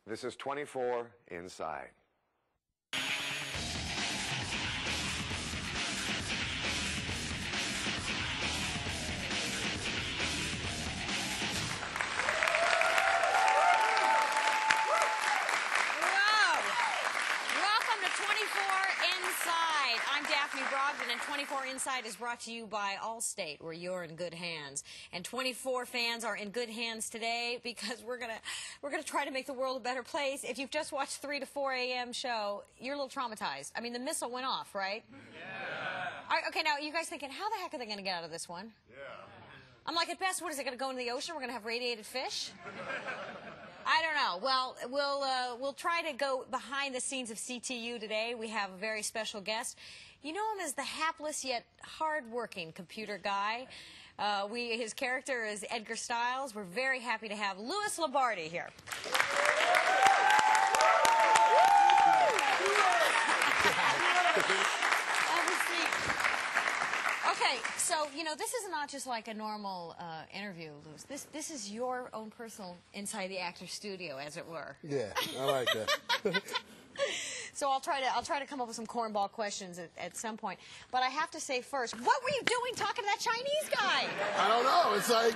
This is 24 Inside. And 24 Inside is brought to you by Allstate, where you're in good hands. And 24 fans are in good hands today because we're gonna try to make the world a better place. If you've just watched 3 to 4 a.m. show, you're a little traumatized. I mean, the missile went off, right? Yeah. Okay, now you guys thinking, how the heck are they going to get out of this one? Yeah. I'm like, at best, what is it going to go into the ocean? We're going to have radiated fish? I don't know. Well, we'll try to go behind the scenes of CTU today. We have a very special guest. You know him as the hapless yet hard-working computer guy. His character is Edgar Stiles. We're very happy to have Louis Lombardi here. Okay, so, you know, this is not just like a normal interview, Louis. This is your own personal inside the actor's studio, as it were. Yeah, I like that. So I'll try to come up with some cornball questions at some point. But I have to say first, what were you doing talking to that Chinese guy? I don't know. It's like...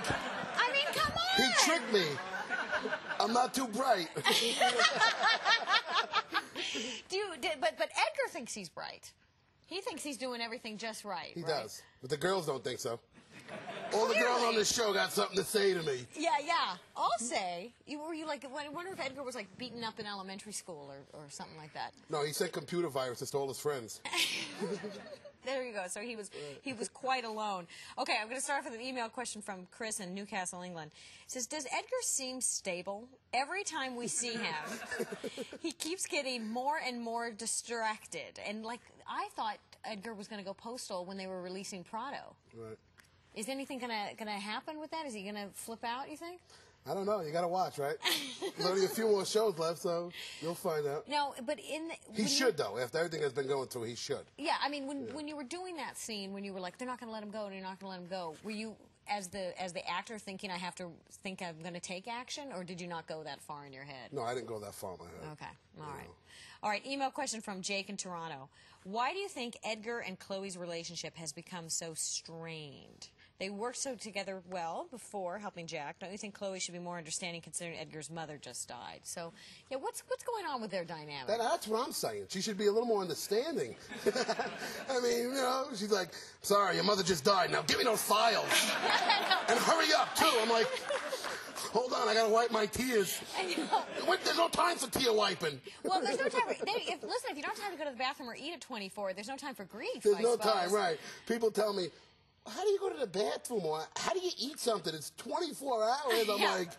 I mean, come on! He tricked me. I'm not too bright. But Edgar thinks he's bright. He thinks he's doing everything just right. He does. But the girls don't think so. All the girls on this show got something to say to me. Yeah. I'll say. I wonder if Edgar was like beaten up in elementary school or something like that. No, he sent computer viruses to all his friends. There you go. So he was quite alone. Okay, I'm going to start with an email question from Chris in Newcastle, England. It says, does Edgar seem stable? Every time we see him, he keeps getting more and more distracted. And like I thought Edgar was going to go postal when they were releasing Prado. Right. Is anything gonna happen with that? Is he gonna flip out, you think? I don't know. You got to watch, right? There's only a few more shows left, so you'll find out. No, but he should, though. After everything has been going through, he should. Yeah, I mean, when you were doing that scene, when you were like, they're not going to let him go, and you're not going to let him go, were you, as the actor, thinking I'm going to take action, or did you not go that far in your head? No, I didn't go that far in my head. Okay, all right. All right, email question from Jake in Toronto. Why do you think Edgar and Chloe's relationship has become so strained? They worked so together well before helping Jack. Don't you think Chloe should be more understanding considering Edgar's mother just died? So, yeah, what's going on with their dynamic? That's what I'm saying. She should be a little more understanding. I mean, you know, she's like, sorry, your mother just died. Now give me those files. And hurry up, too. I'm like, hold on, I got to wipe my tears. There's no time for tear wiping. Well, there's no time. Listen, if you don't have time to go to the bathroom or eat at 24, there's no time for grief, There's no time, right. People tell me, how do you go to the bathroom? Or how do you eat something? It's 24 hours. I'm like,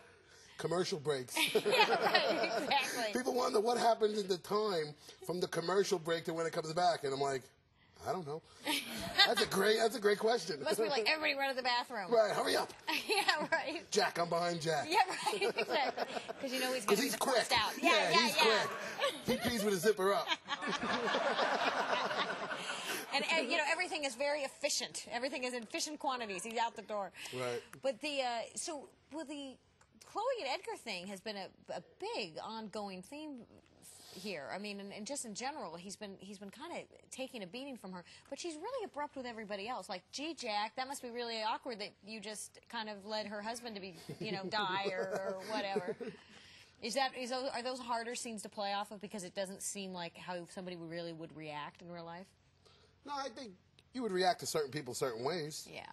commercial breaks. Yeah, right, exactly. People wonder what happens in the time from the commercial break to when it comes back. And I'm like, I don't know. That's a great question. Must be like everybody run to the bathroom. Right, hurry up. Yeah, right. Jack, I'm behind Jack. Yeah, right, exactly. Because you know he's going to be the quick. first out. Yeah, he's quick. He pees with a zipper up. And you know, everything is very efficient. Everything is in efficient quantities. He's out the door. Right. But the Chloe and Edgar thing has been a big ongoing theme here. I mean, and just in general, he's been kind of taking a beating from her. But she's really abrupt with everybody else. Like, gee, Jack, that must be really awkward that you just kind of led her husband to be, you know, die or whatever. Are those harder scenes to play off of because it doesn't seem like how somebody really would react in real life? No, I think you would react to certain people certain ways. Yeah.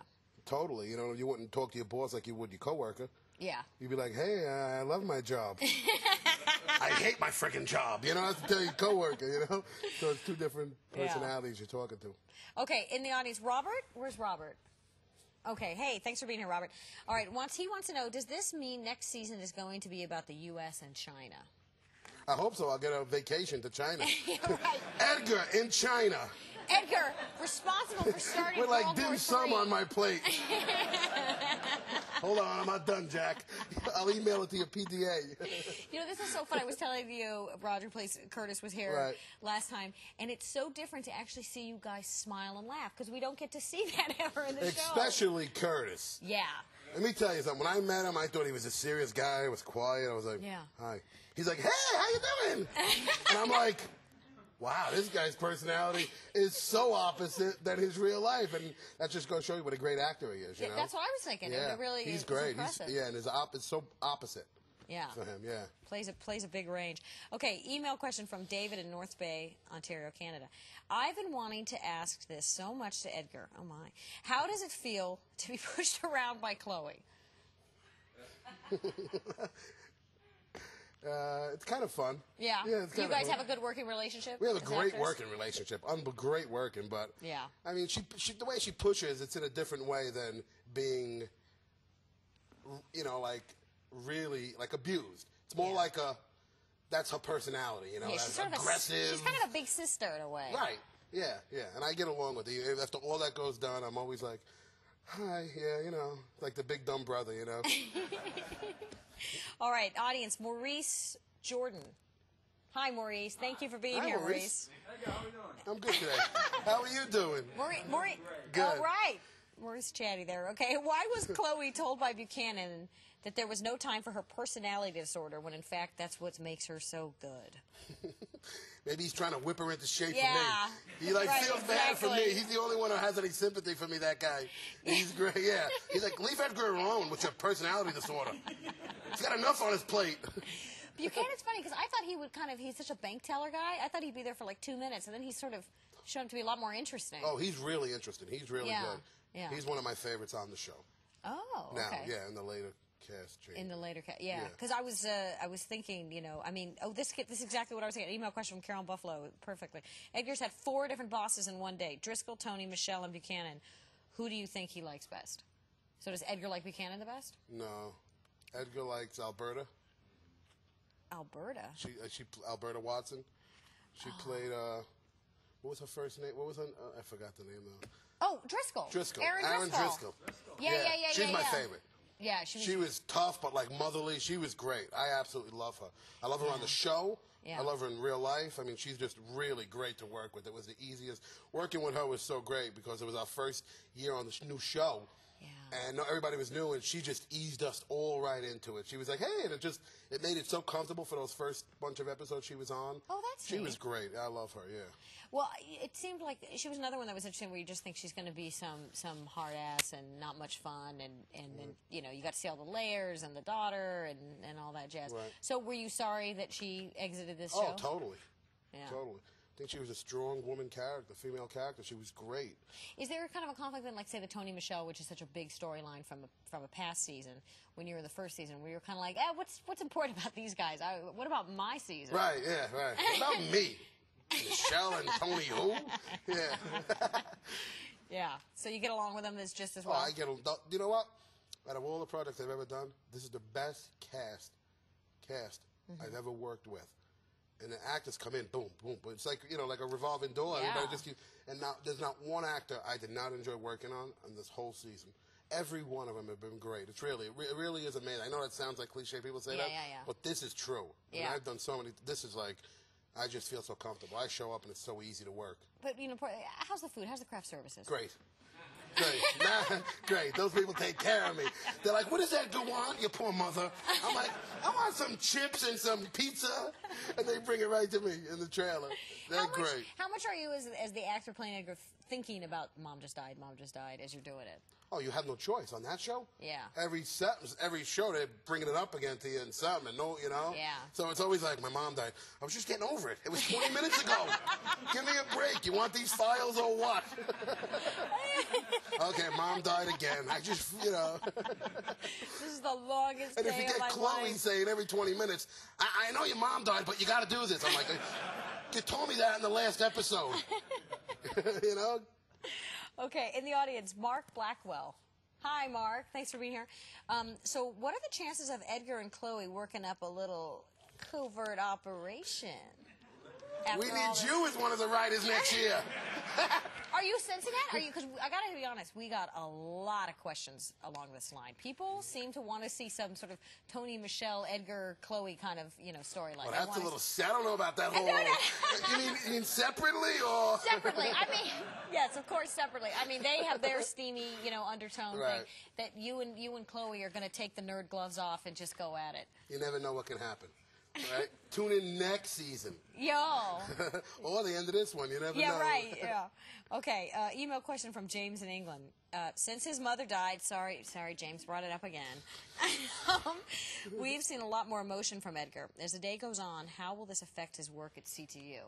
Totally. You know, you wouldn't talk to your boss like you would your coworker. Yeah. You'd be like, hey, I love my job. I hate my freaking job. You know, I have to tell your coworker, you know? So it's two different personalities you're talking to. Okay, in the audience, Robert? Where's Robert? Okay, hey, thanks for being here, Robert. All right, he wants to know, does this mean next season is going to be about the U.S. and China? I hope so. I'll get a vacation to China. Right. Edgar in China. Edgar, responsible for starting We're like World War dim sum III. on my plate. Hold on, I'm not done, Jack. I'll email it to your PDA. You know, this is so fun. I was telling you, Roger Curtis was here last time, and it's so different to actually see you guys smile and laugh, because we don't get to see that ever in the show. Especially Curtis. Yeah. Let me tell you something. When I met him, I thought he was a serious guy. He was quiet. I was like, yeah. Hi. He's like, hey, how you doing? And I'm like, wow, this guy's personality is so opposite than his real life. And that just goes to show you what a great actor he is, you know? That's what I was thinking. Yeah, It really he's is great. impressive. And it's so opposite for him, Plays a big range. Okay, email question from David in North Bay, Ontario, Canada. I've been wanting to ask this so much to Edgar. Oh, my. How does it feel to be pushed around by Chloe? It's kind of fun. Yeah. It's you guys fun. have a good working relationship? We have a great actors? working relationship. Great working, but I mean, she the way she pushes, it's in a different way than being, you know, like really like abused. It's more like that's her personality, you know. Yeah, she's sort aggressive. She's kind of a big sister in a way. Right. Yeah. And I get along with her. After all that goes done, I'm always like, hi, you know, like the big dumb brother, you know. All right, audience, Maurice Jordan. Hi, Maurice. Thank you for being here, Maurice. Hey, how are we doing? I'm good today. How are you doing? Maurice. Good. All right. Maurice chatty there. Okay, why was Chloe told by Buchanan that there was no time for her personality disorder when, in fact, that's what makes her so good? Maybe he's trying to whip her into shape Yeah. for me. He like feels bad for me. He's the only one who has any sympathy for me, that guy. He's great, yeah. He's like, leave Edgar alone with your personality disorder. He's got enough on his plate. Buchanan's funny because I thought he would he's such a bank teller guy. I thought he'd be there for like 2 minutes, and then he's sort of shown to be a lot more interesting. Oh, he's really interesting. He's really good. Yeah. He's one of my favorites on the show. Oh, now, okay. yeah, in the later cast change. In the later cast, yeah. Because I was thinking, you know, I mean, this is exactly what I was thinking. An email question from Carol in Buffalo, perfectly. Edgar's had 4 different bosses in one day: Driscoll, Tony, Michelle, and Buchanan. Who do you think he likes best? So does Edgar like Buchanan the best? No, Edgar likes Alberta. Alberta. Alberta Watson. She played. What was her first name? What was her? I forgot the name though. Oh, Driscoll. Aaron Driscoll. Yeah. She's my favorite. Yeah, she was tough, but like motherly. She was great. I absolutely love her. I love her on the show. Yeah. I love her in real life. I mean, she's just really great to work with. It was the easiest. Working with her was so great because it was our first year on the new show. Yeah. And everybody was new, and she just eased us all right into it. She was like, hey, and it made it so comfortable for those first bunch of episodes she was on. Oh, that's She was great. I love her, yeah. Well, it seemed like she was another one that was interesting where you just think she's going to be some hard ass and not much fun, and then, you know, you got to see all the layers and the daughter and all that jazz. Right. So were you sorry that she exited this show? Oh, totally. Yeah. Totally. I think she was a strong woman character, female character. She was great. Is there kind of a conflict in, like, say, the Tony Michelle, which is such a big storyline from a past season, when you were in the first season, where you're kind of like, what's important about these guys? What about my season? Right, yeah, right. What about me? Michelle and Tony who? Yeah. Yeah. So you get along with them as just as well? Oh, I get along. You know what? Out of all the projects I've ever done, this is the best cast I've ever worked with. And the actors come in, boom, boom, boom. It's like, you know, like a revolving door. Yeah. Everybody just keeps, and now there's not one actor I did not enjoy working on this whole season. Every one of them have been great. It really is amazing. I know that sounds like cliche, people say that, but this is true. Yeah. And I've done so many, this is like, I just feel so comfortable. I show up and it's so easy to work. But, you know, how's the food? How's the craft services? Great. Great. Great. Those people take care of me. They're like, what does that go on, your poor mother? I'm like, I want some chips and some pizza. And they bring it right to me in the trailer. They're great. How much are you, as the actor playing Edgar, thinking about Mom Just Died as you're doing it? Oh, you have no choice on that show? Yeah. Every show, they're bringing it up again to you in something, you know? Yeah. So it's always like, my mom died. I was just getting over it. It was 20 minutes ago. Give me a break. You want these files or what? Okay, Mom died again. I just, you know. This is the longest And day if you of get my Chloe life. saying every 20 minutes, I know your mom died, but you got to do this. I'm like, you told me that in the last episode. You know? Okay, in the audience, Mark Blackwell. Hi, Mark. Thanks for being here. So what are the chances of Edgar and Chloe working up a little covert operation? We need you as one of the writers next year. Are you sensing that? Because I got to be honest, we got a lot of questions along this line. People seem to want to see some sort of Tony, Michelle, Edgar, Chloe kind of, you know, storyline. Well, that's a little. I don't know about that whole. You mean separately or? Separately. I mean, yes, of course, separately. I mean, they have their steamy, you know, undertone thing that you and Chloe are going to take the nerd gloves off and just go at it. You never know what can happen. Right? Tune in next season. Yo. Or the end of this one. You never know. Yeah, right. Yeah. Okay. Email question from James in England. Since his mother died, sorry, James brought it up again. We've seen a lot more emotion from Edgar. As the day goes on, how will this affect his work at CTU?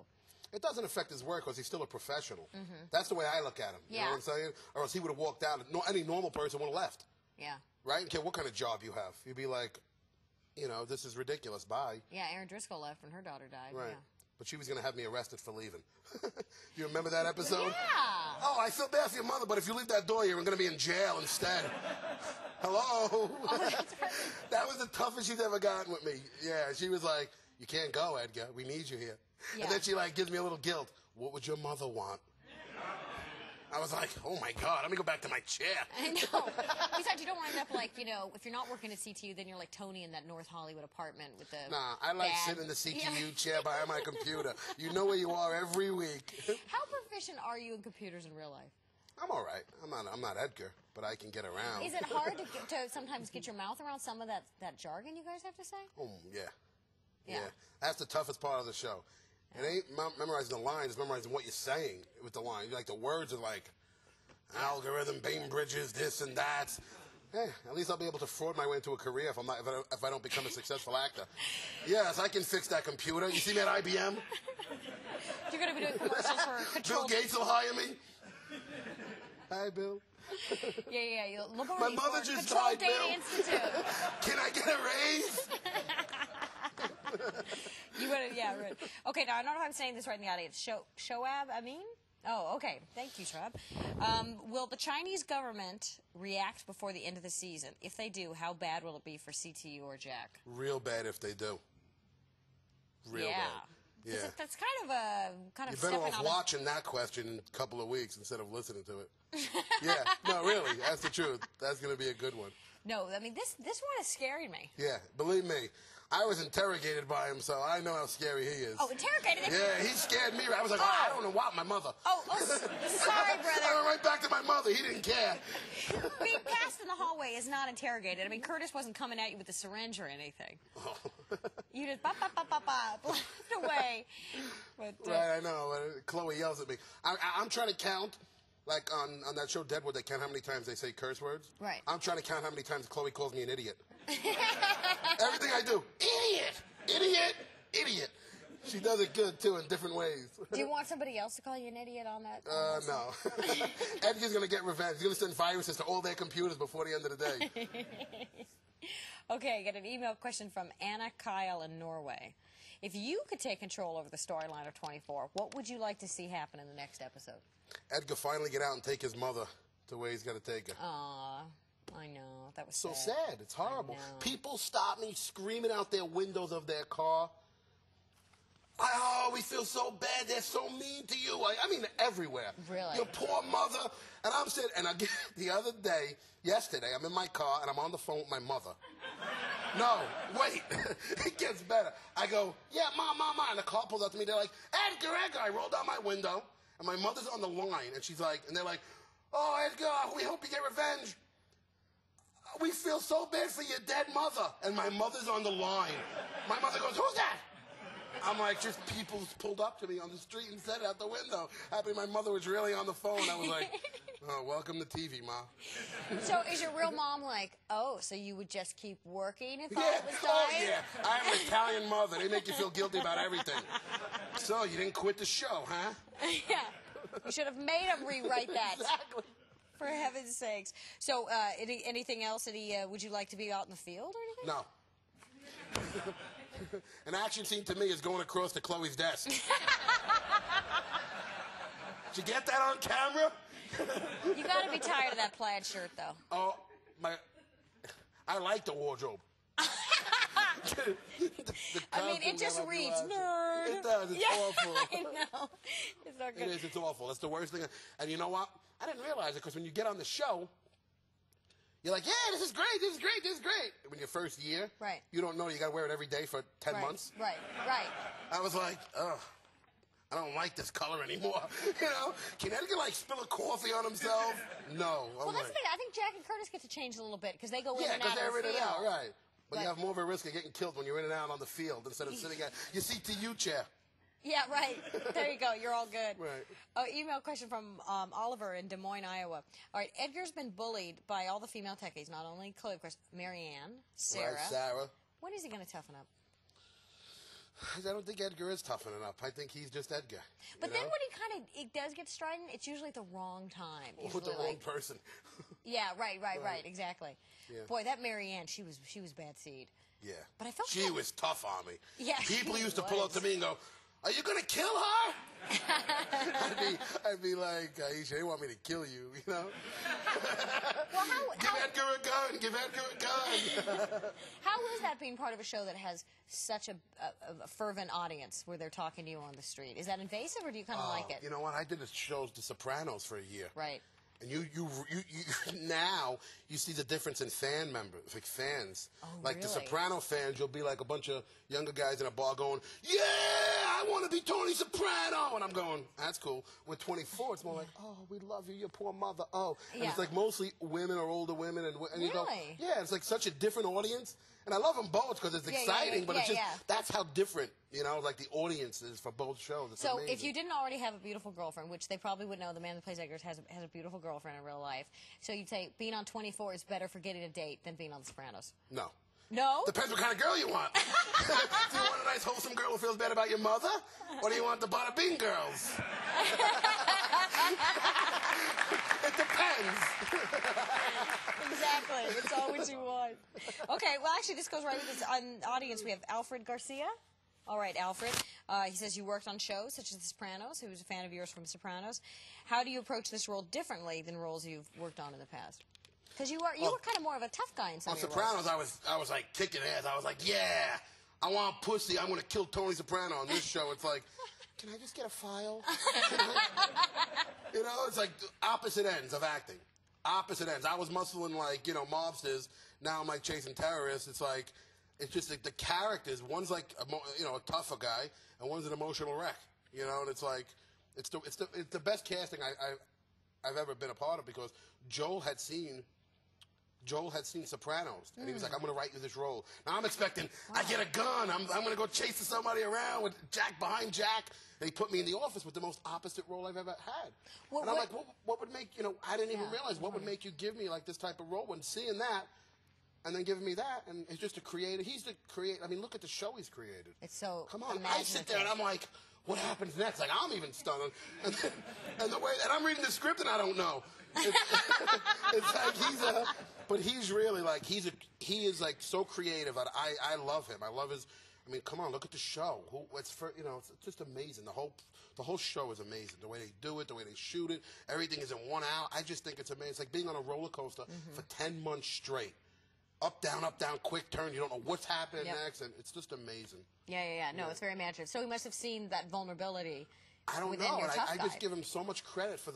It doesn't affect his work because he's still a professional. That's the way I look at him. You know what I'm saying? Or else he would have walked out. Any normal person would have left. Yeah. Right? Okay, what kind of job you have? You'd be like, you know, this is ridiculous. Bye. Yeah, Erin Driscoll left when her daughter died. Right. Yeah. But she was going to have me arrested for leaving. Do you remember that episode? Yeah. Oh, I feel bad for your mother, but if you leave that door, you're going to be in jail instead. Hello? That was the toughest she's ever gotten with me. Yeah, she was like, you can't go, Edgar. We need you here. Yeah. And then she, like, gives me a little guilt. What would your mother want? I was like, oh, my God, let me go back to my chair. I know. Besides, you don't wind up like, you know, if you're not working at CTU, then you're like Tony in that North Hollywood apartment with the Nah, I like sitting in the CTU chair behind my computer. You know where you are every week. How proficient are you in computers in real life? I'm all right. I'm not Edgar, but I can get around. Is it hard to sometimes get your mouth around some of that jargon you guys have to say? Oh, yeah. Yeah. That's the toughest part of the show. It ain't memorizing the lines, it's memorizing what you're saying with the line. Like, the words are like, algorithm, beam bridges, this and that. Hey, at least I'll be able to fraud my way into a career if I don't become a successful actor. Yes, I can fix that computer. You see me at IBM? You're going to be doing commercials for Control. Bill Gates will hire me. Hi, Bill. Yeah. Lombardi My mother for just Control died, Data Bill. Institute. Can I get a raise? You would have, yeah, right. Okay, now I don't know if I'm saying this right in the audience. Shoab Amin? Oh, okay. Thank you, Shoab. Will the Chinese government react before the end of the season? If they do, how bad will it be for CTU or Jack? Real bad if they do. Real bad. Yeah. That's kind of a You're better off watching that question in a couple of weeks instead of listening to it. Yeah, no, really, that's the truth. That's going to be a good one. No, I mean, this one is scaring me. Yeah, believe me. I was interrogated by him, so I know how scary he is. Oh, interrogated? Yeah, he scared me. I was like, I don't know what, my mother. Sorry, brother. I went right back to my mother. He didn't care. Being passed in the hallway is not interrogated. I mean, Curtis wasn't coming at you with a syringe or anything. Oh. You just blast away. But, right, I know. Chloe yells at me. I'm trying to count, like on that show Deadwood, they count how many times they say curse words. Right. I'm trying to count how many times Chloe calls me an idiot. Everything I do, idiot. She does it good, too, in different ways. Do you want somebody else to call you an idiot on that? No. Edgar's going to get revenge. He's going to send viruses to all their computers before the end of the day. Okay, I got an email question from Anna Kyle in Norway. If you could take control over the storyline of 24, what would you like to see happen in the next episode? Edgar finally get out and take his mother to where he's going to take her. Aw, I know. That was so sad. sad. It's horrible. People stop me screaming out their windows of their car. Oh, we feel so bad. They're so mean to you. I mean, everywhere. Really? Your poor mother. And I'm sitting, and the other day, yesterday, I'm in my car, and I'm on the phone with my mother. No, wait. It gets better. I go, yeah, Mom. And the car pulls up to me. They're like, Edgar. I roll down my window, and my mother's on the line, and she's like, and they're like, oh, Edgar, we hope you get revenge. We feel so bad for your dead mother. And my mother's on the line. My mother goes, who's that? I'm like, just people pulled up to me on the street and said it out the window. Happy my mother was really on the phone. I was like, oh, welcome to TV, Ma. So is your real mom like, oh, so you would just keep working if I was dying? Oh, yeah. I'm an Italian mother. They make you feel guilty about everything. So you didn't quit the show, huh? Yeah. You should have made him rewrite that. Exactly. For heaven's sakes. So anything else? Would you like to be out in the field or anything? No. An action scene to me is going across to Chloe's desk. Did you get that on camera? You got to be tired of that plaid shirt, though. Oh, I like the wardrobe. I mean, it just reads nerd. It does. It's awful. I know. It's not good. It is. It's awful. It's the worst thing. And you know what? I didn't realize it because when you get on the show, you're like, yeah, this is great. When your first year, right? You don't know you got to wear it every day for 10 months. Right. I was like, ugh. I don't like this color anymore. You know, can Edgar like spill a coffee on himself? No. Well, that's the thing. I think Jack and Curtis get to change a little bit because they go in and out of the they're in and out, right? But you have more of a risk of getting killed when you're in and out on the field instead of sitting at your seat-to-you chair. Yeah, right. There you go. You're all good. Right. Oh, email question from Oliver in Des Moines, Iowa. All right, Edgar's been bullied by all the female techies, not only Chloe, of course, Marianne, Sarah. Right, Sarah. When is he going to toughen up? I don't think Edgar is toughening up. I think he's just Edgar. But then when he does get strident, it's usually at the wrong time. Or with the wrong person. Yeah, right, exactly. Yeah. Boy, that Marianne, she was bad seed. Yeah. But I felt she was tough on me. Yeah, People she used to pull up to me and go, "Are you going to kill her?" I'd be like, Aisha, they want me to kill you, you know? Well, give Edgar a gun, give Edgar a gun. How is that being part of a show that has such a fervent audience where they're talking to you on the street? Is that invasive or do you kind of like it? You know what? I did a show, The Sopranos, for a year. Right. And you now you see the difference in fan members, like fans. Oh, like really? the Soprano fans, you'll be like a bunch of younger guys in a bar going, "Yeah, I want to be Tony Soprano," and I'm going, "That's cool." With 24, it's more like, "Oh, we love you, your poor mother." Oh, and Yeah. it's like mostly women or older women, and you go, Really? "Yeah," it's like such a different audience. And I love them both because it's exciting, but it's just that's how different, you know, like the audience is for both shows. It's So amazing. if you didn't already have a beautiful girlfriend, which they probably would know, the man that plays Edgar has a beautiful girlfriend in real life. So you'd say being on 24 is better for getting a date than being on The Sopranos. No. No? Depends what kind of girl you want. Do you want a nice, wholesome girl who feels bad about your mother? Or do you want the bada bing girls? It depends. Exactly. It's all what you want. Okay, well, actually, this goes right with this audience. We have Alfred Garcia. All right, Alfred. He says you worked on shows such as The Sopranos. He was a fan of yours from The Sopranos. How do you approach this role differently than roles you've worked on in the past? Because you were kind of more of a tough guy in some of your Sopranos, roles. I was like kicking ass. I was like, yeah, I want pussy. I'm going to kill Tony Soprano. On this show, it's like, can I just get a file? You know, it's like opposite ends of acting. Opposite ends. I was muscling like, you know, mobsters. Now I'm like chasing terrorists. It's like, it's just like the characters. One's like, you know, a tougher guy, and one's an emotional wreck. You know, and it's like, it's the best casting I've ever been a part of because Joel had seen Sopranos, and he was like, "I'm going to write you this role." Now I'm expecting I get a gun. I'm going to go chase somebody around with Jack behind Jack. And he put me in the office with the most opposite role I've ever had. And I'm like, what would make, you know, I didn't even realize what would make you give me like this type of role when seeing that and then giving me that. And it's just a creator. He's the creator. I mean, look at the show he's created. It's so Come on. I sit there and I'm like, what happens next? Like, I'm even stunned. And the way, and I'm reading the script and I don't know. It's like but he's really like, he is like so creative. I love him. I love his, I mean, come on, look at the show. You know, it's just amazing. The whole show is amazing. The way they do it, the way they shoot it, everything is in 1 hour. I just think it's amazing. It's like being on a roller coaster for 10 months straight. Up, down, quick turn. You don't know what's happening next, and it's just amazing. Yeah. No, it's very imaginative. So he must have seen that vulnerability. I don't within know. Your And tough I guy. just give him so much credit for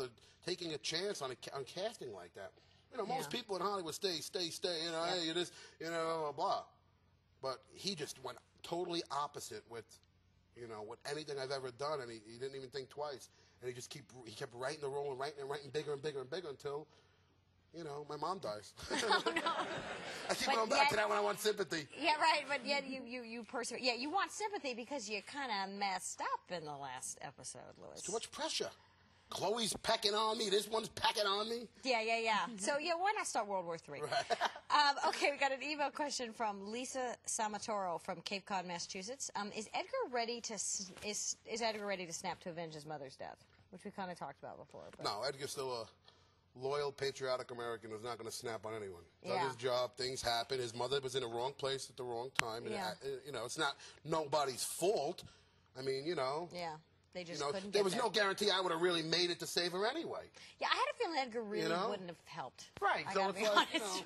taking a chance on casting like that. You know, most people in Hollywood stay. You know, hey, you just, you know, blah. But he just went totally opposite with, you know, with anything I've ever done, and he didn't even think twice. And he kept writing the role and writing bigger and bigger and bigger until, you know, my mom dies. Oh, no. I keep going back to that when I want sympathy. Yeah, right, but yet you persevere. Yeah, you want sympathy because you kind of messed up in the last episode, Louis. Too much pressure. Chloe's pecking on me. This one's pecking on me. Yeah. So, why not start World War III? Right. Okay, we got an email question from Lisa Samatoro from Cape Cod, Massachusetts. Is Edgar ready to snap to avenge his mother's death? Which we kind of talked about before. But. No, Edgar's still a loyal, patriotic American who's not going to snap on anyone. He's done his job. Things happen. His mother was in the wrong place at the wrong time. And you know, it's not nobody's fault. I mean, you know. Yeah. They just you know, couldn't there get was no guarantee I would have really made it to save her anyway. Yeah, I had a feeling Edgar really wouldn't have helped. Right. I So gotta it's be like, honest.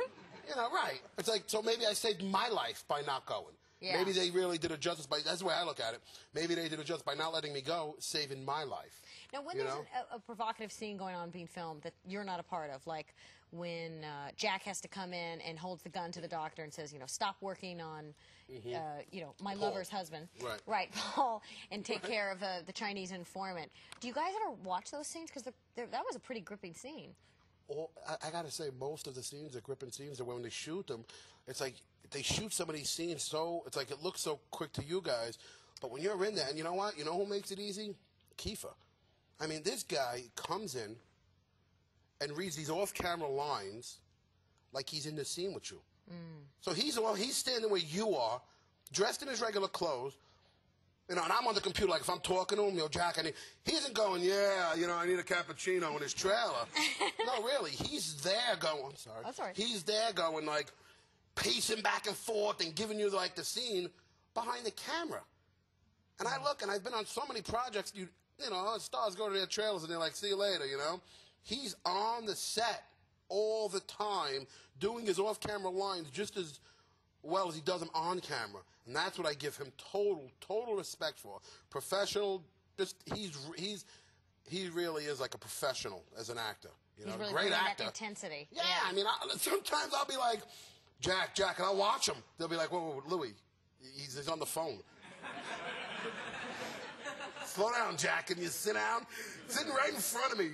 you know, right. It's like, so maybe I saved my life by not going. Yeah. Maybe they really did a justice by, that's the way I look at it. Maybe they did a justice by not letting me go, saving my life. Now, when there's a provocative scene going on being filmed that you're not a part of, like when Jack has to come in and holds the gun to the doctor and says, you know, stop working on, you know, my lover's husband. Right, Paul, and take care of the Chinese informant. Do you guys ever watch those scenes? Because that was a pretty gripping scene. I got to say, most of the scenes, the gripping scenes, are when they shoot them, it's like they shoot some of these scenes so, it's like it looks so quick to you guys, but when you're in there, and you know what? You know who makes it easy? Kiefer. I mean, this guy comes in and reads these off-camera lines like he's in the scene with you. So he's standing where you are, dressed in his regular clothes, you know, and I'm on the computer, like if I'm talking to him, Jack, he isn't going, yeah, I need a cappuccino in his trailer. No, really, he's there going, I'm sorry. That's all right. He's there going, like, pacing back and forth and giving you, like, the scene behind the camera. And I look, and I've been on so many projects, you know, stars go to their trailers and they're like, see you later, you know. He's on the set all the time, doing his off-camera lines just as well as he does them on camera. And that's what I give him total respect for. Professional, just he really is like a professional as an actor. You know, he's really great actor. That intensity. Yeah, I mean, sometimes I'll be like, Jack, and I'll watch him. They'll be like, whoa, Louis, he's on the phone. Slow down, Jack, and you sit down, sitting right in front of me.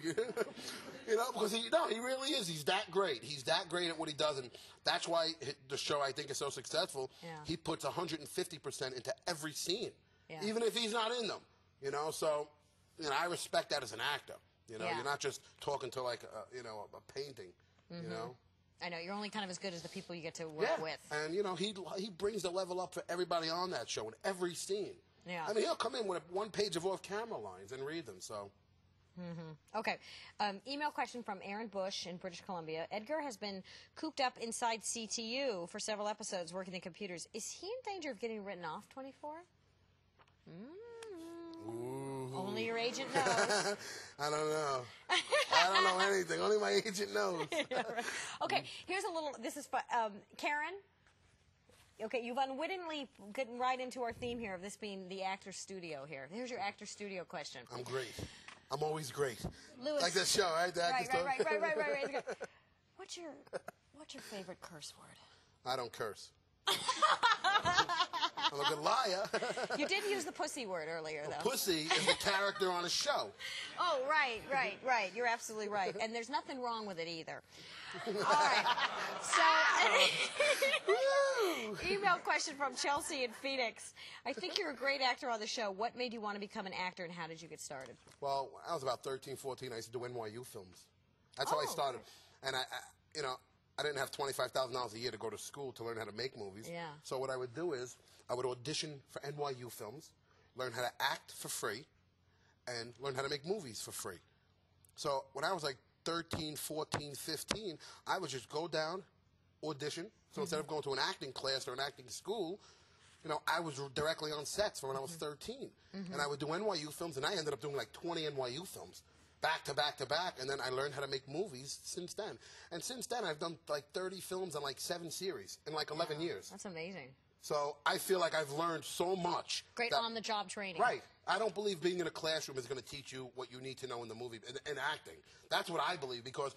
You know, because he really is. He's that great. He's that great at what he does, and that's why the show, I think, is so successful. Yeah. He puts 150% into every scene, even if he's not in them. You know, so I respect that as an actor. You know, you're not just talking to like a painting. You know. I know, you're only kind of as good as the people you get to work with. And he brings the level up for everybody on that show in every scene. Yeah. I mean, he'll come in with one page of off-camera lines and read them. So. Okay. Email question from Aaron Bush in British Columbia. Edgar has been cooped up inside CTU for several episodes working the computers. Is he in danger of getting written off, 24? Only your agent knows. I don't know. I don't know anything. Only my agent knows. Yeah, right. Okay, here's a little, this is fun. Karen? Okay, you've unwittingly gotten right into our theme here of this being the actor's studio here. Here's your actor's studio question. I'm great. I'm always great. Lewis, like that show, right? The actor's right. What's your favorite curse word? I don't curse. I'm a good liar. You did use the pussy word earlier, though. Pussy is a character on a show. Oh, right. You're absolutely right. And there's nothing wrong with it either. All right. So, email question from Chelsea in Phoenix. I think you're a great actor on the show. What made you want to become an actor, and how did you get started? Well, when I was about 13, 14, I used to do NYU films. That's how I started. And I didn't have $25,000 a year to go to school to learn how to make movies. Yeah. So what I would do is I would audition for NYU films, learn how to act for free, and learn how to make movies for free. So when I was like 13, 14, 15, I would just go down, audition. So instead of going to an acting class or an acting school, I was directly on sets from when I was 13. And I would do NYU films, and I ended up doing like 20 NYU films. Back to back to back, and then I learned how to make movies since then. And since then, I've done like 30 films and like 7 series in like 11 years. That's amazing. So I feel like I've learned so much. Great on-the-job training. Right. I don't believe being in a classroom is going to teach you what you need to know in the movie, in acting. That's what I believe, because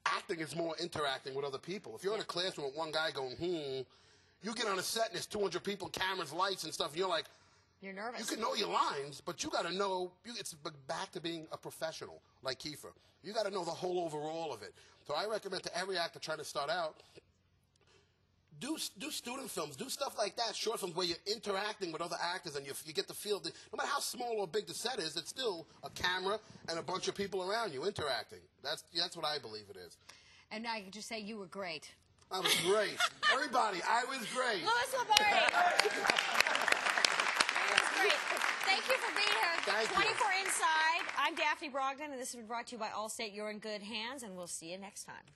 acting is more interacting with other people. If you're in a classroom with one guy going, you get on a set and there's 200 people, cameras, lights, and stuff, and you're like, you're nervous. You can know your lines, but you got to know, it's back to being a professional, like Kiefer. You got to know the whole overall of it. So I recommend to every actor trying to start out, do student films, do stuff like that, short films where you're interacting with other actors and you get the feel that no matter how small or big the set is, it's still a camera and a bunch of people around you interacting. That's what I believe it is. And I could just say you were great. I was great. Everybody, I was great. Louis Lombardi. Great. Thank you for being here. Thank 24 you. Inside. I'm Daphne Brogdon, and this has been brought to you by Allstate. You're in good hands, and we'll see you next time.